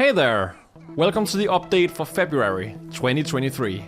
Hey there! Welcome to the update for February 2023.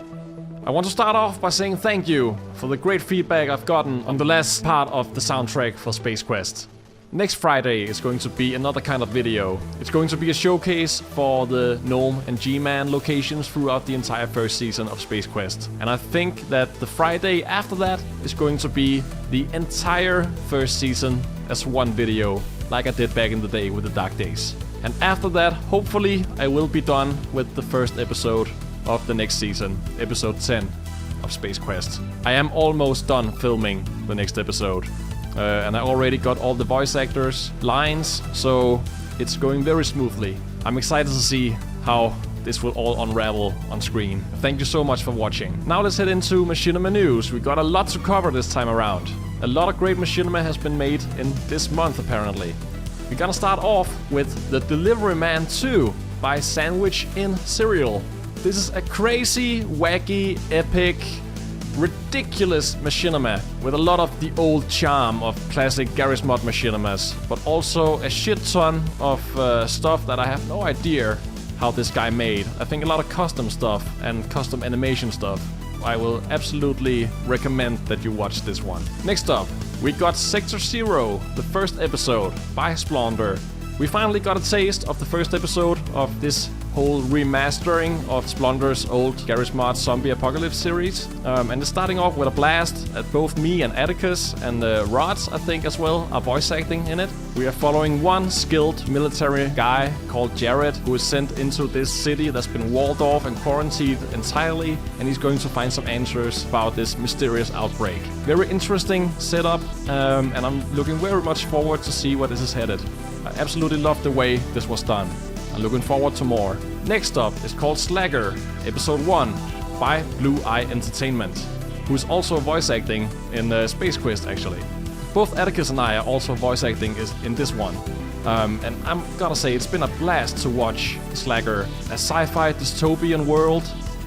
I want to start off by saying thank you for the great feedback I've gotten on the last part of the soundtrack for Space Quest. Next Friday is going to be another kind of video. It's going to be a showcase for the Gnome and G-Man locations throughout the entire first season of Space Quest. And I think that the Friday after that is going to be the entire first season as one video, like I did back in the day with the Dark Days. And after that, hopefully, I will be done with the first episode of the next season, episode 10 of Space Quest. I am almost done filming the next episode. And I already got all the voice actors' lines, so it's going very smoothly. I'm excited to see how this will all unravel on screen. Thank you so much for watching. Now let's head into Machinima news. We got a lot to cover this time around. A lot of great Machinima has been made in this month, apparently. We're gonna start off with The Delivery Man 2 by Sandwich in Cereal. This is a crazy, wacky, epic, ridiculous machinima with a lot of the old charm of classic Garry's Mod machinimas, but also a shit ton of stuff that I have no idea how this guy made. I think a lot of custom stuff and custom animation stuff. I will absolutely recommend that you watch this one. Next up, we got Sector Zero, the first episode by Splonder. We finally got a taste of the first episode of this whole remastering of Splunder's old Garry's Mod Zombie Apocalypse series. And it's starting off with a blast at both me and Atticus, and Rods, I think, as well, are voice acting in it. We are following one skilled military guy called Jared, who is sent into this city that's been walled off and quarantined entirely, and he's going to find some answers about this mysterious outbreak. Very interesting setup, and I'm looking very much forward to see where this is headed. I absolutely love the way this was done. I'm looking forward to more. Next up is called Slagger, episode 1 by Blue Eye Entertainment, who's also voice acting in Space Quest, actually. Both Atticus and I are also voice acting in this one. And I'm gonna say it's been a blast to watch Slagger, a sci-fi dystopian world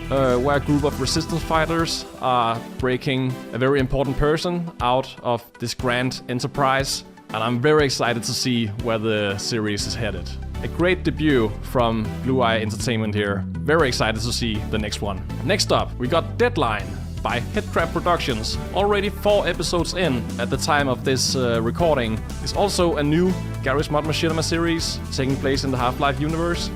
where a group of resistance fighters are breaking a very important person out of this grand enterprise. And I'm very excited to see where the series is headed. A great debut from Blue Eye Entertainment here. Very excited to see the next one. Next up, we got Deadline by Headcrab Productions. Already 4 episodes in at the time of this recording. It's also a new Garry's Mod Machinima series taking place in the Half-Life universe,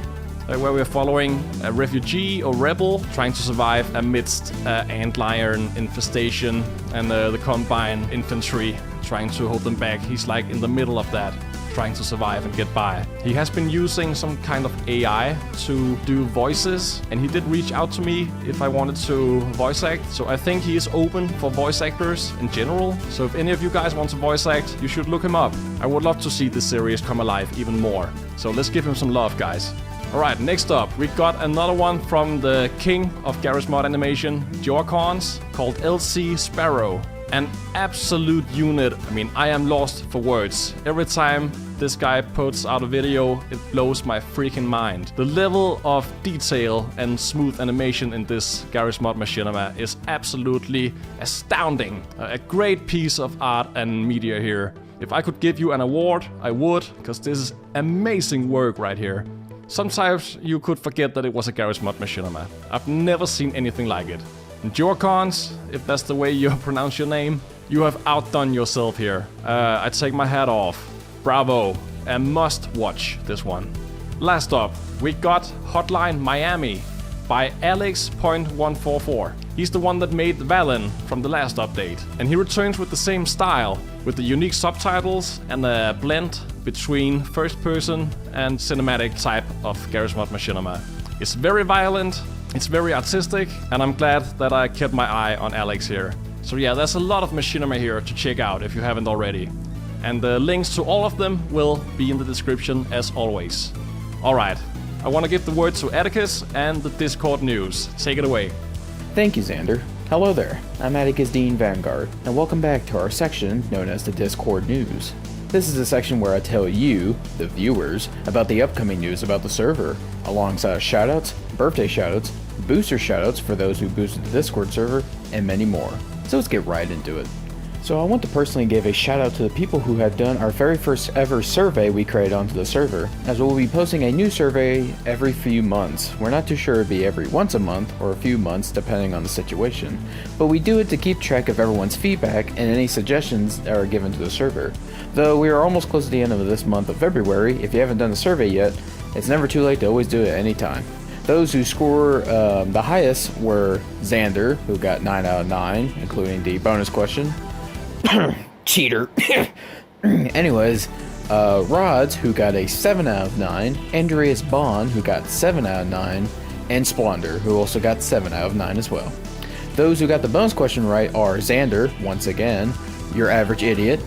where we're following a refugee or rebel trying to survive amidst antlion infestation and the Combine infantry trying to hold them back. He's like in the middle of that, trying to survive and get by. He has been using some kind of AI to do voices, and he did reach out to me if I wanted to voice act, so I think he is open for voice actors in general. So if any of you guys want to voice act, you should look him up. I would love to see this series come alive even more. So let's give him some love, guys. Alright, next up, we got another one from the king of Garry's Mod animation, Jorcons, called LC Sparrow. An absolute unit. I mean, I am lost for words. Every time this guy puts out a video, it blows my freaking mind. The level of detail and smooth animation in this Garry's Mod Machinima is absolutely astounding. A great piece of art and media here. If I could give you an award, I would, because this is amazing work right here. Sometimes you could forget that it was a Garry's Mod Machinima. I've never seen anything like it. Jorcons, if that's the way you pronounce your name, you have outdone yourself here. I take my hat off. Bravo. A must watch this one. Last up, we got Hotline Miami by Alex.144. He's the one that made Valen from the last update. And he returns with the same style, with the unique subtitles and a blend between first person and cinematic type of Garry's Mod Machinima. It's very violent. It's very artistic, and I'm glad that I kept my eye on Alex here. So yeah, there's a lot of machinima here to check out if you haven't already. And the links to all of them will be in the description as always. Alright, I want to give the word to Atticus and the Discord news. Take it away. Thank you, Xander. Hello there, I'm Atticus Dean Vanguard, and welcome back to our section known as the Discord news. This is a section where I tell you, the viewers, about the upcoming news about the server, alongside shoutouts, birthday shoutouts, booster shoutouts for those who boosted the Discord server, and many more. So let's get right into it. So I want to personally give a shout out to the people who have done our very first ever survey we created onto the server, as we'll be posting a new survey every few months. We're not too sure it'd be every once a month or a few months depending on the situation, but we do it to keep track of everyone's feedback and any suggestions that are given to the server. Though we are almost close to the end of this month of February, if you haven't done the survey yet, it's never too late to always do it at any time. Those who score the highest were Xander, who got 9 out of 9, including the bonus question. Cheater. Anyways, Rods, who got a 7 out of 9, Andreas Bond, who got 7 out of 9, and Splonder, who also got 7 out of 9 as well. Those who got the bonus question right are Xander, once again, Your Average Idiot,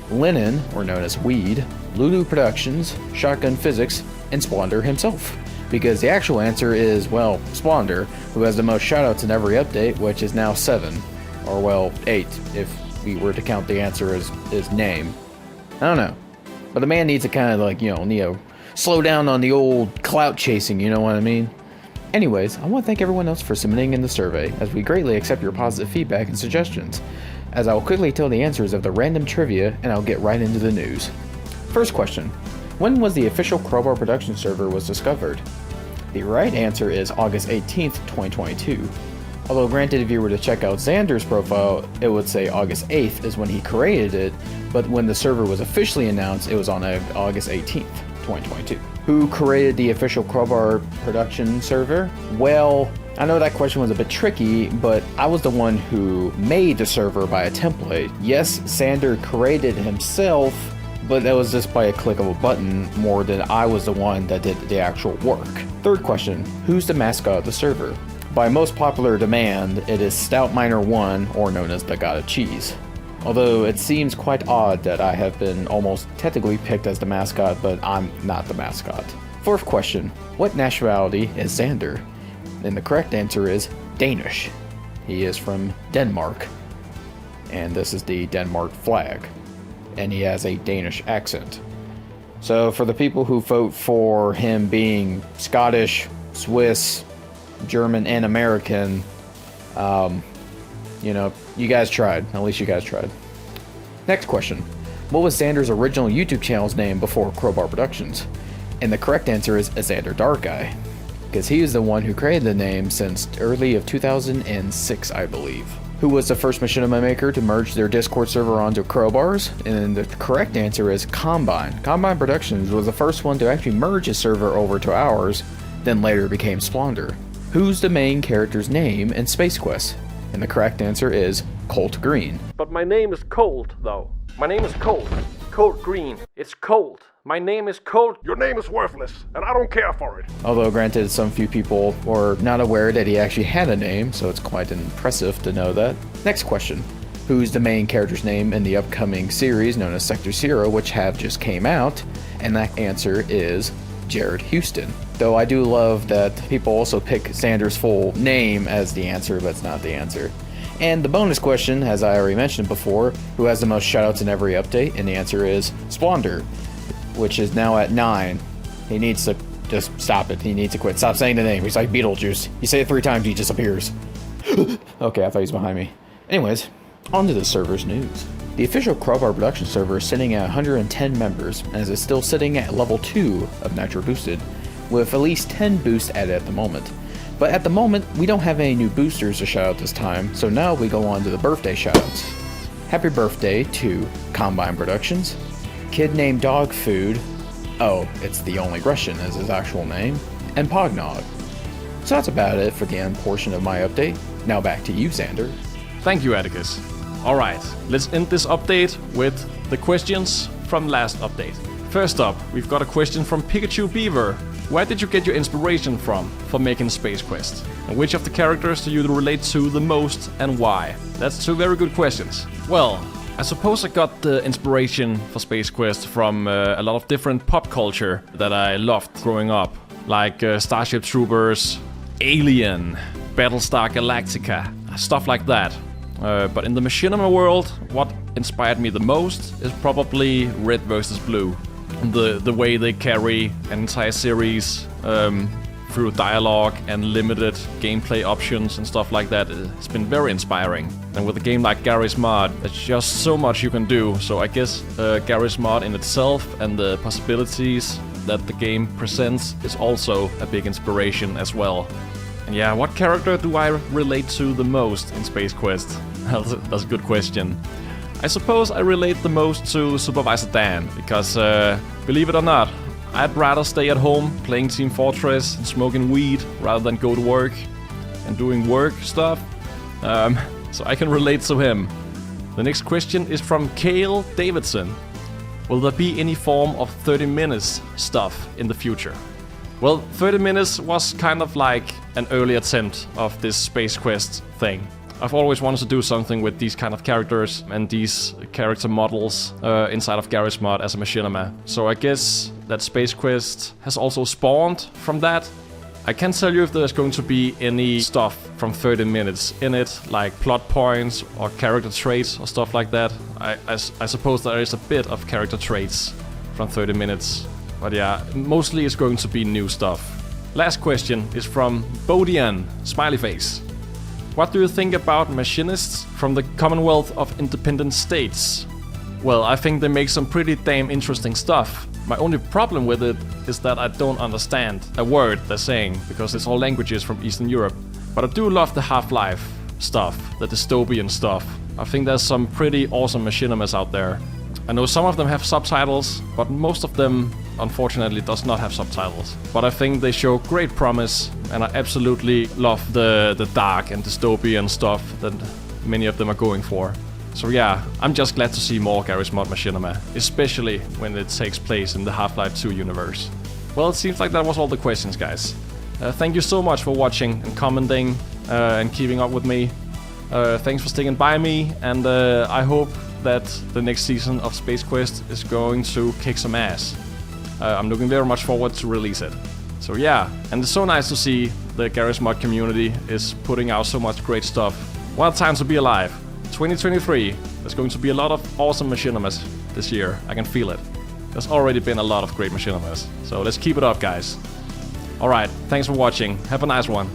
Lennon, or known as Weed, Lulu Productions, Shotgun Physics, and Splonder himself. Because the actual answer is, well, Splonder, who has the most shoutouts in every update, which is now 7. Or, well, 8, if we were to count the answer as his name. I don't know. But the man needs to kind of slow down on the old clout chasing, you know what I mean? Anyways, I want to thank everyone else for submitting in the survey, as we greatly accept your positive feedback and suggestions. As I will quickly tell the answers of the random trivia, and I'll get right into the news. First question. When was the official Crowbar production server was discovered? The right answer is August 18th, 2022. Although granted, if you were to check out Xander's profile, it would say August 8th is when he created it, but when the server was officially announced, it was on August 18th, 2022. Who created the official Crowbar production server? Well, I know that question was a bit tricky, but I was the one who made the server by a template. Yes, Xander created it himself, but that was just by a click of a button more than I was the one that did the actual work. Third question, who's the mascot of the server? By most popular demand, it is Stout Miner 1, or known as the God of Cheese. Although it seems quite odd that I have been almost technically picked as the mascot, but I'm not the mascot. Fourth question, what nationality is Xander? And the correct answer is Danish. He is from Denmark, and this is the Denmark flag, and he has a Danish accent. So for the people who vote for him being Scottish, Swiss, German, and American, you guys tried. At least you guys tried. Next question. What was Xander's original YouTube channel's name before Crowbar Productions? And the correct answer is Xander Dark Eye, because he is the one who created the name since early of 2006, I believe. Who was the first machinima maker to merge their Discord server onto Crowbars? And the correct answer is Combine. Combine Productions was the first one to actually merge his server over to ours, then later became Splonder. Who's the main character's name in Space Quest? And the correct answer is Colt Green. But my name is Colt, though. My name is Colt. Colt Green. It's Colt. My name is Colt. Your name is worthless, and I don't care for it. Although granted, some few people were not aware that he actually had a name, so it's quite impressive to know that. Next question. Who's the main character's name in the upcoming series known as Sector Zero, which have just came out? And that answer is Jared Houston. Though I do love that people also pick Xander's full name as the answer, but it's not the answer. And the bonus question, as I already mentioned before, who has the most shoutouts in every update? And the answer is Splonder, which is now at 9. He needs to just stop it. He needs to quit. Stop saying the name. He's like Beetlejuice. You say it 3 times, he disappears. Okay, I thought he was behind me. Anyways, on to the server's news. The official Crowbar production server is sitting at 110 members, as it's still sitting at level 2 of Nitro Boosted, with at least 10 boosts added at the moment. But at the moment, we don't have any new boosters to shout out this time, so now we go on to the birthday shoutouts. Happy birthday to Combine Productions, Kid Named Dog Food, oh, it's the only Russian as his actual name, and Pognog. So that's about it for the end portion of my update. Now back to you, Xander. Thank you, Atticus. Alright, let's end this update with the questions from last update. First up, we've got a question from Pikachu Beaver. Where did you get your inspiration from for making Space Quest? And which of the characters do you relate to the most and why? That's 2 very good questions. Well, I suppose I got the inspiration for Space Quest from a lot of different pop culture that I loved growing up. Like Starship Troopers, Alien, Battlestar Galactica, stuff like that. But in the Machinima world, what inspired me the most is probably Red vs. Blue. The way they carry an entire series through dialogue and limited gameplay options and stuff like that. It's been very inspiring. And with a game like Garry's Mod, there's just so much you can do. So I guess Garry's Mod in itself and the possibilities that the game presents is also a big inspiration as well. And yeah, what character do I relate to the most in Space Quest? That's a good question. I suppose I relate the most to Supervisor Dan, because believe it or not, I'd rather stay at home playing Team Fortress and smoking weed rather than go to work and doing work stuff. So I can relate to him. The next question is from Kale Davidson. Will there be any form of 30 minutes stuff in the future? Well, 30 minutes was kind of like an early attempt of this Space Quest thing. I've always wanted to do something with these kind of characters and these character models inside of Garry's Mod as a machinima. So I guess that Space Quest has also spawned from that. I can't tell you if there's going to be any stuff from 30 minutes in it, like plot points or character traits or stuff like that. I suppose there is a bit of character traits from 30 minutes. But yeah, mostly it's going to be new stuff. Last question is from Bodian, smiley face. What do you think about machinists from the Commonwealth of Independent States? Well, I think they make some pretty damn interesting stuff. My only problem with it is that I don't understand a word they're saying, because it's all languages from Eastern Europe. But I do love the Half-Life stuff, the dystopian stuff. I think there's some pretty awesome machinimas out there. I know some of them have subtitles, but most of them unfortunately does not have subtitles. But I think they show great promise, and I absolutely love the dark and dystopian stuff that many of them are going for. So yeah, I'm just glad to see more Garry's Mod machinima, especially when it takes place in the Half-Life 2 universe. Well, it seems like that was all the questions, guys. Thank you so much for watching and commenting and keeping up with me. Thanks for sticking by me, and I hope that the next season of Space Quest is going to kick some ass. I'm looking very much forward to release it. So yeah, and it's so nice to see the Garry's Mod community is putting out so much great stuff. What a time to be alive. 2023, there's going to be a lot of awesome machinimas this year. I can feel it. There's already been a lot of great machinimas. So let's keep it up, guys. Alright, thanks for watching. Have a nice one.